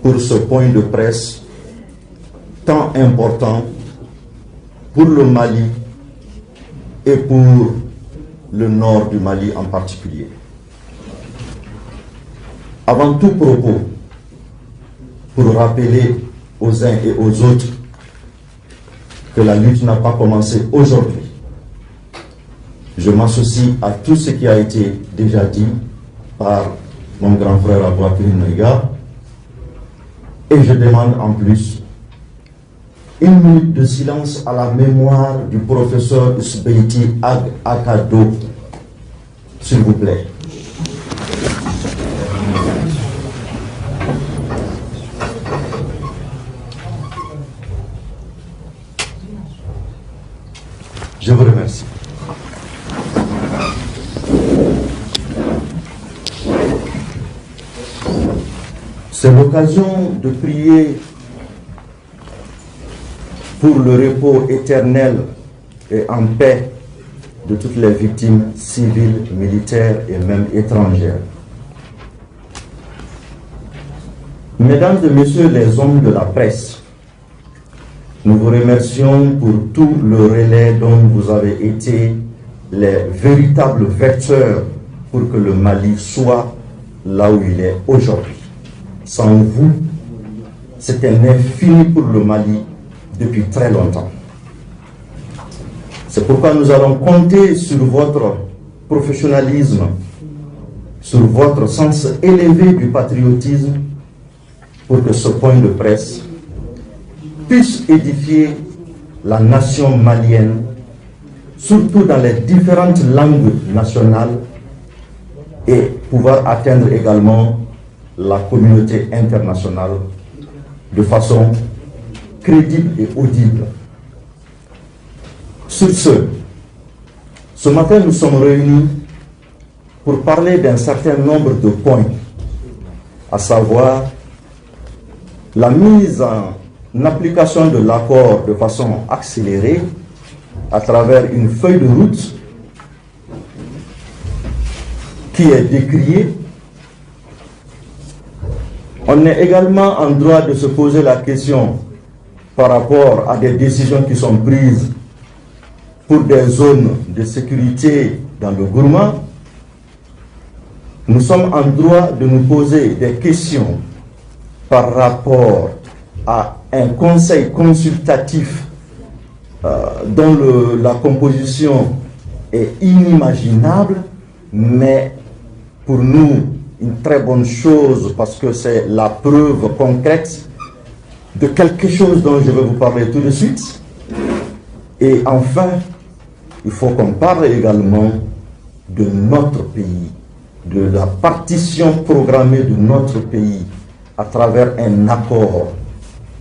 pour ce point de presse tant important pour le Mali et pour le nord du Mali en particulier. Avant tout propos, pour rappeler aux uns et aux autres que la lutte n'a pas commencé aujourd'hui, je m'associe à tout ce qui a été déjà dit par mon grand frère Aboubakry Noiga et je demande en plus une minute de silence à la mémoire du professeur Ousbeiti Ag Akado, s'il vous plaît. Je vous remercie. C'est l'occasion de prier pour le repos éternel et en paix de toutes les victimes civiles, militaires et même étrangères. Mesdames et messieurs les hommes de la presse, nous vous remercions pour tout le relais dont vous avez été les véritables vecteurs pour que le Mali soit là où il est aujourd'hui. Sans vous, c'était infini pour le Mali depuis très longtemps. C'est pourquoi nous allons compter sur votre professionnalisme, sur votre sens élevé du patriotisme pour que ce point de presse puisse édifier la nation malienne, surtout dans les différentes langues nationales, et pouvoir atteindre également la communauté internationale de façon crédible et audible. Sur ce matin, nous sommes réunis pour parler d'un certain nombre de points, à savoir la mise en application de l'accord de façon accélérée à travers une feuille de route qui est décriée. On est également en droit de se poser la question par rapport à des décisions qui sont prises pour des zones de sécurité dans le Gourma. Nous sommes en droit de nous poser des questions par rapport à un conseil consultatif dont la composition est inimaginable, mais pour nous, une très bonne chose parce que c'est la preuve concrète de quelque chose dont je vais vous parler tout de suite. Et enfin, il faut qu'on parle également de notre pays, de la partition programmée de notre pays à travers un accord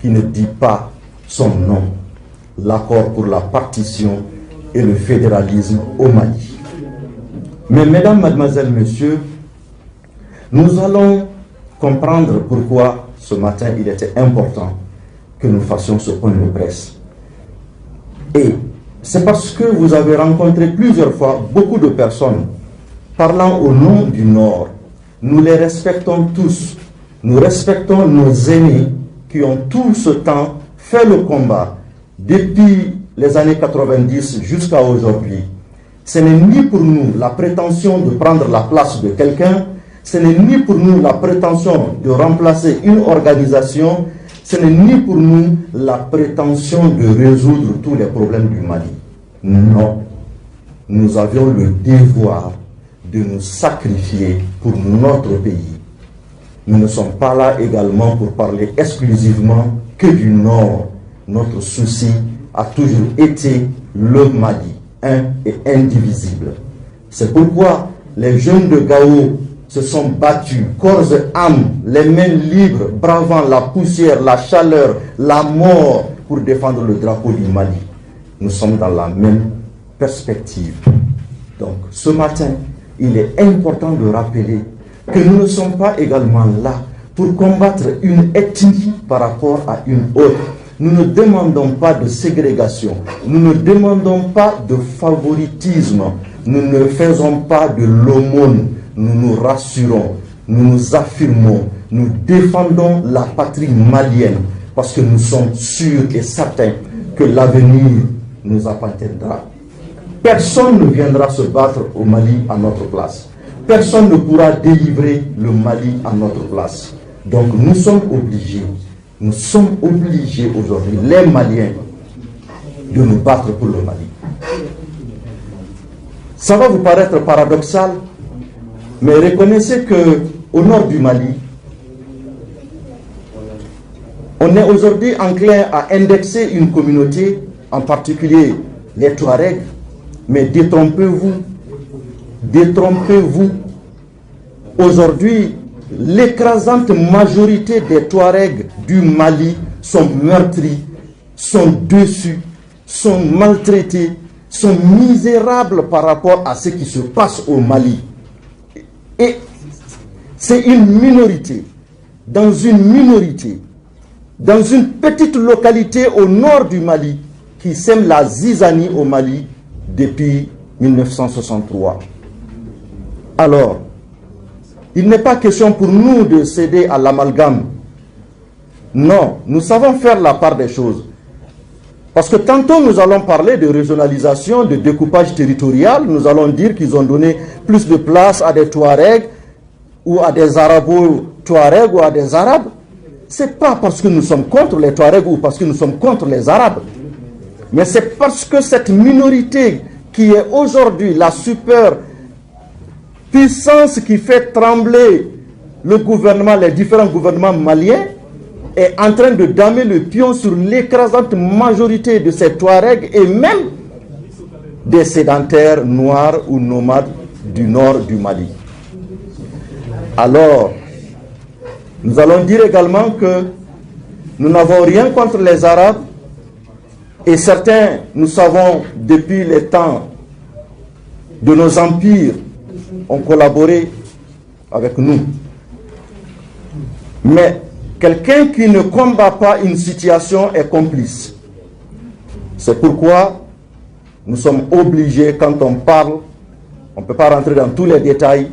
qui ne dit pas son nom, l'accord pour la partition et le fédéralisme au Mali. Mais mesdames, mademoiselles, messieurs, nous allons comprendre pourquoi ce matin il était important que nous fassions ce point de presse. Et c'est parce que vous avez rencontré plusieurs fois beaucoup de personnes parlant au nom du Nord. Nous les respectons tous. Nous respectons nos aînés qui ont tout ce temps fait le combat depuis les années 90 jusqu'à aujourd'hui. Ce n'est ni pour nous la prétention de prendre la place de quelqu'un, ce n'est ni pour nous la prétention de remplacer une organisation, ce n'est ni pour nous la prétention de résoudre tous les problèmes du Mali. Non, nous avions le devoir de nous sacrifier pour notre pays. Nous ne sommes pas là également pour parler exclusivement que du Nord. Notre souci a toujours été le Mali, un et indivisible. C'est pourquoi les jeunes de Gao se sont battus, corps et âme, les mains libres, bravant la poussière, la chaleur, la mort, pour défendre le drapeau du Mali. Nous sommes dans la même perspective. Donc, ce matin, il est important de rappeler que nous ne sommes pas également là pour combattre une ethnie par rapport à une autre. Nous ne demandons pas de ségrégation, nous ne demandons pas de favoritisme, nous ne faisons pas de l'aumône, nous nous rassurons, nous nous affirmons, nous défendons la patrie malienne parce que nous sommes sûrs et certains que l'avenir nous appartiendra. Personne ne viendra se battre au Mali à notre place. Personne ne pourra délivrer le Mali à notre place. Donc nous sommes obligés aujourd'hui, les Maliens, de nous battre pour le Mali. Ça va vous paraître paradoxal, mais reconnaissez qu'au nord du Mali, on est aujourd'hui enclin à indexer une communauté, en particulier les Touaregs, mais détrompez-vous. Aujourd'hui, l'écrasante majorité des Touaregs du Mali sont meurtris, sont déçus, sont maltraités, sont misérables par rapport à ce qui se passe au Mali. Et c'est une minorité, dans une petite localité au nord du Mali, qui sème la zizanie au Mali depuis 1963. Alors, il n'est pas question pour nous de céder à l'amalgame. Non, nous savons faire la part des choses. Parce que tantôt nous allons parler de régionalisation, de découpage territorial, nous allons dire qu'ils ont donné plus de place à des Touaregs ou à des Arabo-Touaregs ou à des Arabes. Ce n'est pas parce que nous sommes contre les Touaregs ou parce que nous sommes contre les Arabes. Mais c'est parce que cette minorité qui est aujourd'hui la super puissance qui fait trembler le gouvernement, les différents gouvernements maliens, est en train de damer le pion sur l'écrasante majorité de ces Touaregs et même des sédentaires noirs ou nomades du nord du Mali. Alors, nous allons dire également que nous n'avons rien contre les Arabes et certains, nous savons depuis les temps de nos empires, ont collaboré avec nous. Mais quelqu'un qui ne combat pas une situation est complice. C'est pourquoi nous sommes obligés, quand on parle, on ne peut pas rentrer dans tous les détails,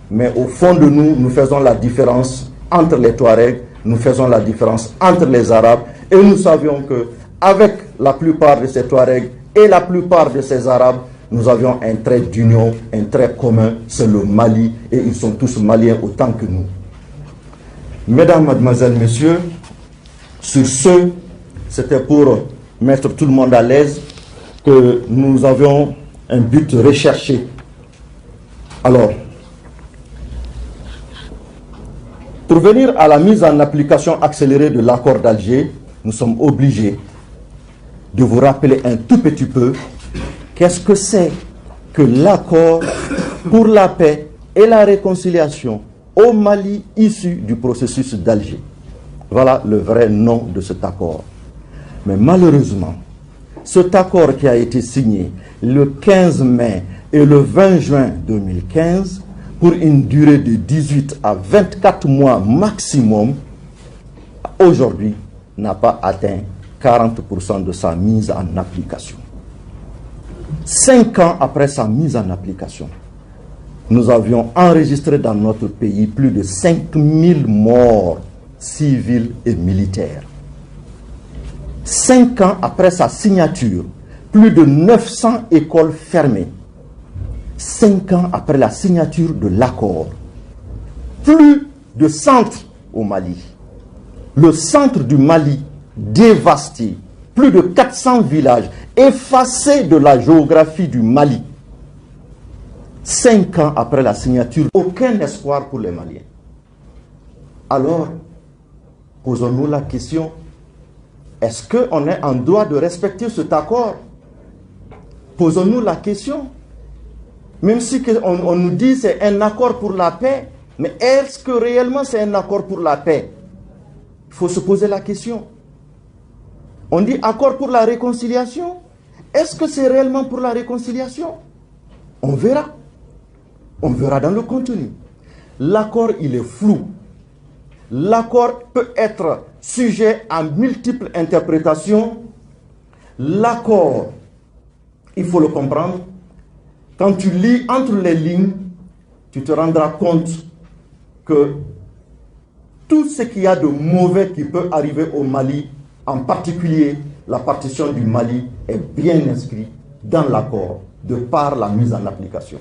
mais au fond de nous, nous faisons la différence entre les Touaregs, nous faisons la différence entre les Arabes, et nous savions qu'avec la plupart de ces Touaregs et la plupart de ces Arabes, nous avions un trait d'union, un trait commun, c'est le Mali, et ils sont tous maliens autant que nous. Mesdames, mademoiselles, messieurs, sur ce, c'était pour mettre tout le monde à l'aise que nous avions un but recherché. Alors, pour venir à la mise en application accélérée de l'accord d'Alger, nous sommes obligés de vous rappeler un tout petit peu qu'est-ce que c'est que l'accord pour la paix et la réconciliation au Mali issu du processus d'Alger. Voilà le vrai nom de cet accord. Mais malheureusement, cet accord qui a été signé le 15 mai et le 20 juin 2015, pour une durée de 18 à 24 mois maximum, aujourd'hui n'a pas atteint 40% de sa mise en application. 5 ans après sa mise en application, nous avions enregistré dans notre pays plus de 5000 morts civils et militaires. 5 ans après sa signature, plus de 900 écoles fermées. 5 ans après la signature de l'accord, plus de centres au Mali. Le centre du Mali dévasté, plus de 400 villages effacés de la géographie du Mali. 5 ans après la signature, aucun espoir pour les Maliens. Alors, posons-nous la question, est-ce qu'on est en droit de respecter cet accord? Posons-nous la question. Même si on nous dit que c'est un accord pour la paix, mais est-ce que réellement c'est un accord pour la paix? Il faut se poser la question. On dit accord pour la réconciliation. Est-ce que c'est réellement pour la réconciliation? On verra. On verra dans le contenu. L'accord, il est flou. L'accord peut être sujet à multiples interprétations. L'accord, il faut le comprendre. Quand tu lis entre les lignes, tu te rendras compte que tout ce qu'il y a de mauvais qui peut arriver au Mali, en particulier la partition du Mali, est bien inscrit dans l'accord de par la mise en application.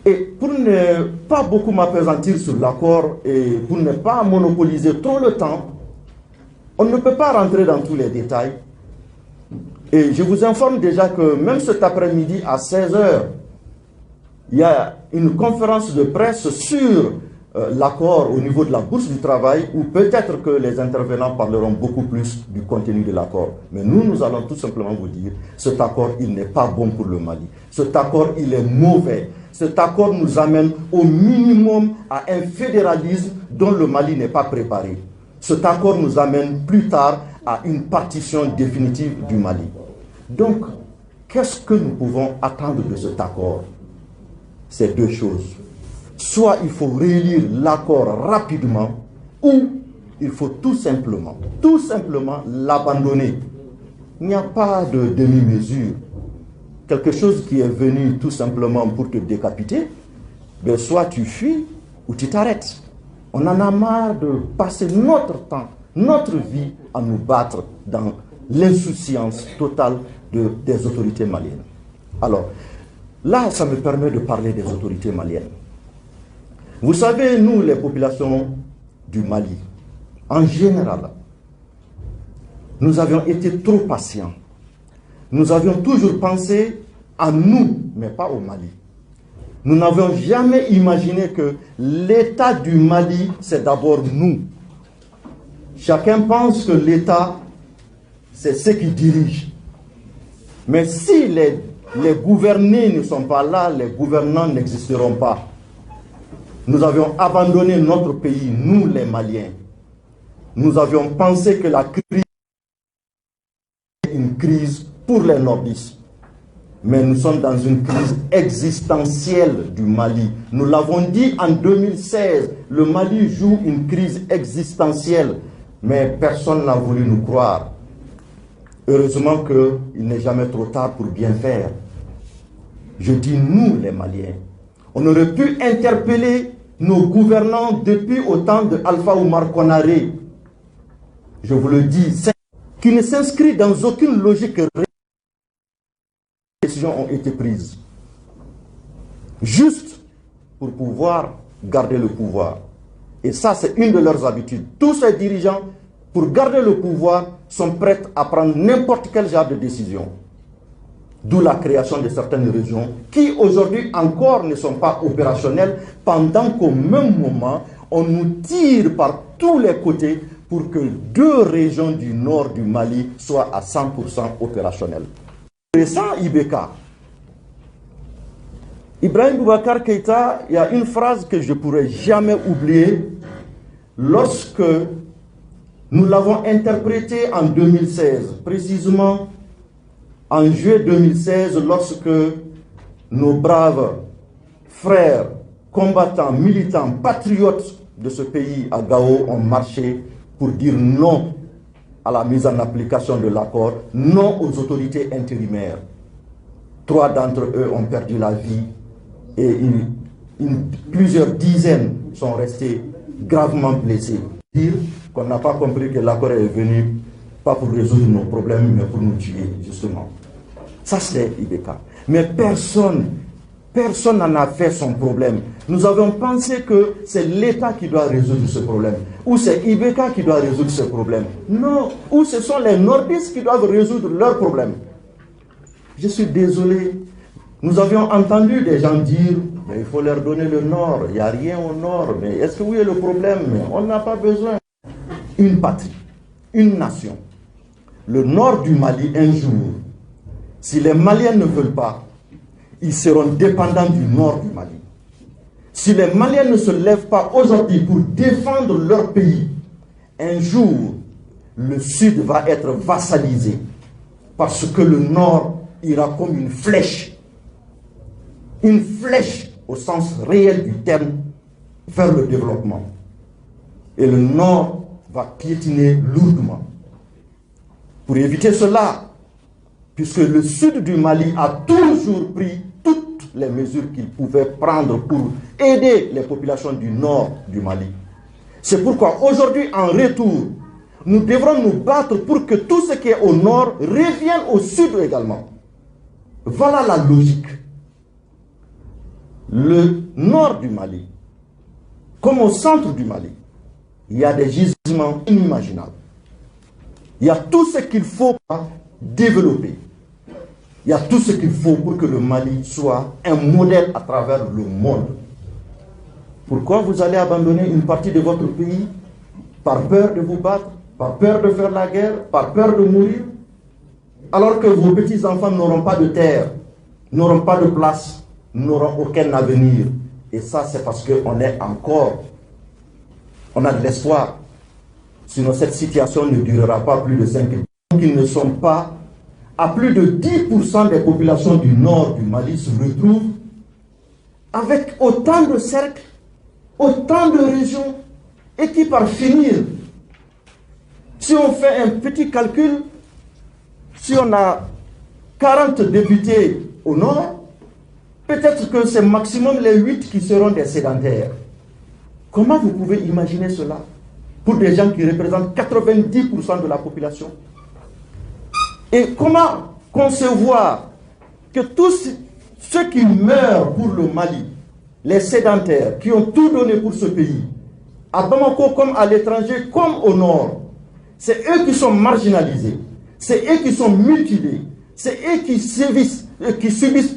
Et pour ne pas beaucoup m'appesantir sur l'accord et pour ne pas monopoliser trop le temps, on ne peut pas rentrer dans tous les détails. Et je vous informe déjà que même cet après-midi à 16 h, il y a une conférence de presse sur l'accord au niveau de la bourse du travail, où peut-être que les intervenants parleront beaucoup plus du contenu de l'accord. Mais nous allons tout simplement vous dire, cet accord, il n'est pas bon pour le Mali. Cet accord, il est mauvais. Cet accord nous amène au minimum à un fédéralisme dont le Mali n'est pas préparé. Cet accord nous amène plus tard à une partition définitive du Mali. Donc, qu'est-ce que nous pouvons attendre de cet accord? C'est deux choses. Soit il faut relire l'accord rapidement, ou il faut tout simplement l'abandonner. Il n'y a pas de demi-mesure. Quelque chose qui est venu tout simplement pour te décapiter, ben soit tu fuis ou tu t'arrêtes. On en a marre de passer notre temps, notre vie à nous battre dans l'insouciance totale des autorités maliennes. Alors, là, ça me permet de parler des autorités maliennes. Vous savez, nous, les populations du Mali, en général, nous avions été trop patients. Nous avions toujours pensé à nous, mais pas au Mali. Nous n'avions jamais imaginé que l'État du Mali, c'est d'abord nous. Chacun pense que l'État, c'est ceux qui dirigent. Mais si les gouvernés ne sont pas là, les gouvernants n'existeront pas. Nous avions abandonné notre pays, nous les Maliens. Nous avions pensé que la crise est une crise pour les nordistes. Mais nous sommes dans une crise existentielle du Mali. Nous l'avons dit en 2016, le Mali joue une crise existentielle. Mais personne n'a voulu nous croire. Heureusement qu'il n'est jamais trop tard pour bien faire. Je dis nous les Maliens. On aurait pu interpeller nos gouvernants depuis au temps de Alpha Oumar Konaré. Je vous le dis, qui ne s'inscrit dans aucune logique. Les décisions ont été prises juste pour pouvoir garder le pouvoir. Et ça, c'est une de leurs habitudes. Tous ces dirigeants, pour garder le pouvoir, sont prêts à prendre n'importe quel genre de décision. D'où la création de certaines régions qui aujourd'hui encore ne sont pas opérationnelles, pendant qu'au même moment, on nous tire par tous les côtés pour que 2 régions du nord du Mali soient à 100% opérationnelles. Récent IBK, Ibrahim Boubacar Keïta, il y a une phrase que je ne pourrai jamais oublier. Lorsque nous l'avons interprétée en 2016, précisément en juillet 2016, lorsque nos braves frères, combattants, militants, patriotes de ce pays à Gao ont marché pour dire non à la mise en application de l'accord, non aux autorités intérimaires. 3 d'entre eux ont perdu la vie et plusieurs dizaines sont restés gravement blessés. Dire qu'on n'a pas compris que l'accord est venu pas pour résoudre nos problèmes, mais pour nous tuer, justement. Ça, c'est IBK. Mais personne n'en a fait son problème. Nous avons pensé que c'est l'État qui doit résoudre ce problème. Ou c'est IBK qui doit résoudre ce problème. Non, ou ce sont les nordistes qui doivent résoudre leurs problèmes. Je suis désolé. Nous avions entendu des gens dire, mais il faut leur donner le nord. Il n'y a rien au nord. Mais est-ce que oui, est le problème? On n'a pas besoin. Une patrie, une nation. Le nord du Mali, un jour, si les Maliens ne veulent pas, ils seront dépendants du nord du Mali. Si les Maliens ne se lèvent pas aujourd'hui pour défendre leur pays, un jour, le sud va être vassalisé parce que le nord ira comme une flèche au sens réel du terme, vers le développement. Et le nord va piétiner lourdement. Pour éviter cela, puisque le sud du Mali a toujours pris toute toutes les mesures qu'ils pouvaient prendre pour aider les populations du nord du Mali. C'est pourquoi aujourd'hui, en retour, nous devrons nous battre pour que tout ce qui est au nord revienne au sud également. Voilà la logique. Le nord du Mali, comme au centre du Mali, il y a des gisements inimaginables. Il y a tout ce qu'il faut développer. Il y a tout ce qu'il faut pour que le Mali soit un modèle à travers le monde. Pourquoi vous allez abandonner une partie de votre pays par peur de vous battre, par peur de faire la guerre, par peur de mourir, alors que vos petits-enfants n'auront pas de terre, n'auront pas de place, n'auront aucun avenir. Et ça, c'est parce qu'on est encore, on a de l'espoir. Sinon, cette situation ne durera pas plus de 5 ans. Donc, ils ne sont pas, à plus de 10% des populations du nord du Mali se retrouvent avec autant de cercles, autant de régions, et qui par finir, si on fait un petit calcul, si on a 40 députés au nord, peut-être que c'est maximum les 8 qui seront des sédentaires. Comment vous pouvez imaginer cela pour des gens qui représentent 90% de la population? Et comment concevoir que tous ceux qui meurent pour le Mali, les sédentaires, qui ont tout donné pour ce pays, à Bamako comme à l'étranger, comme au nord, c'est eux qui sont marginalisés, c'est eux qui sont mutilés, c'est eux qui subissent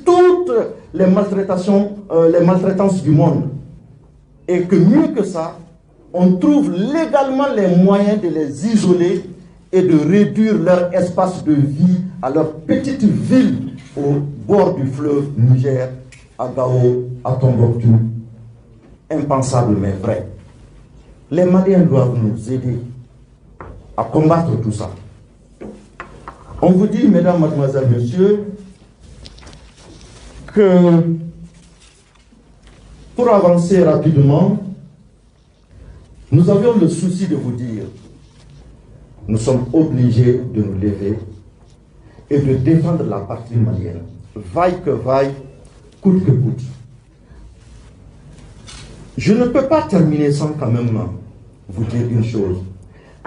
toutes les maltraitances du monde. Et que mieux que ça, on trouve légalement les moyens de les isoler et de réduire leur espace de vie à leur petite ville au bord du fleuve Niger, à Gao, à Tombouctou. Impensable mais vrai. Les Maliens doivent nous aider à combattre tout ça. On vous dit, mesdames, mademoiselles, messieurs, que pour avancer rapidement, nous avions le souci de vous dire, nous sommes obligés de nous lever et de défendre la patrie malienne, vaille que vaille, coûte que coûte. Je ne peux pas terminer sans quand même vous dire une chose.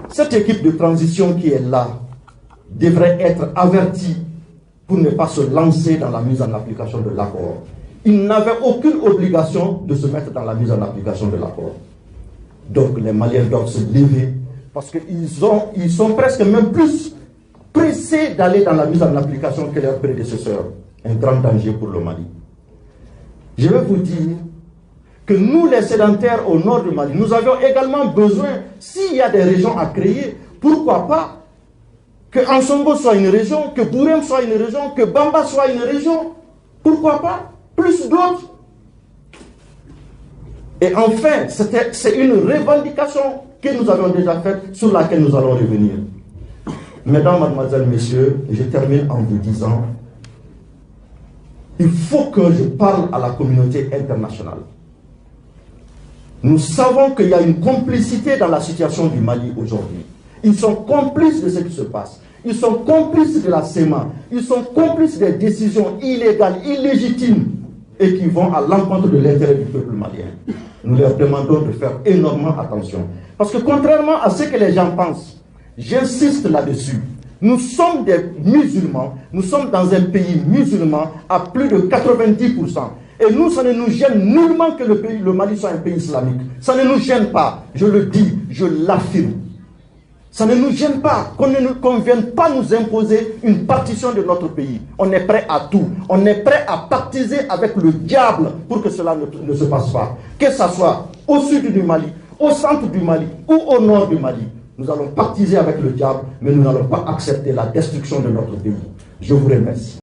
Cette équipe de transition qui est là devrait être avertie pour ne pas se lancer dans la mise en application de l'accord. Ils n'avaient aucune obligation de se mettre dans la mise en application de l'accord. Donc les Maliens doivent se lever parce qu'ils sont presque même plus pressés d'aller dans la mise en application que leurs prédécesseurs. Un grand danger pour le Mali. Je vais vous dire que nous, les sédentaires au nord du Mali, nous avions également besoin, s'il y a des régions à créer, pourquoi pas que Ansongo soit une région, que Bourem soit une région, que Bamba soit une région. Pourquoi pas plus d'autres. Et enfin, c'est une revendication que nous avons déjà faite, sur laquelle nous allons revenir. Mesdames, mademoiselles, messieurs, je termine en vous disant, il faut que je parle à la communauté internationale. Nous savons qu'il y a une complicité dans la situation du Mali aujourd'hui. Ils sont complices de ce qui se passe. Ils sont complices de la CEMA. Ils sont complices des décisions illégales, illégitimes, et qui vont à l'encontre de l'intérêt du peuple malien. Nous leur demandons de faire énormément attention. Parce que contrairement à ce que les gens pensent, j'insiste là-dessus, nous sommes des musulmans, nous sommes dans un pays musulman à plus de 90%. Et nous, ça ne nous gêne nullement que le Mali soit un pays islamique. Ça ne nous gêne pas, je le dis, je l'affirme. Ça ne nous gêne pas, qu'on ne vienne pas nous imposer une partition de notre pays. On est prêt à tout. On est prêt à pactiser avec le diable pour que cela ne se passe pas. Que ce soit au sud du Mali, au centre du Mali ou au nord du Mali. Nous allons pactiser avec le diable, mais nous n'allons pas accepter la destruction de notre pays. Je vous remercie.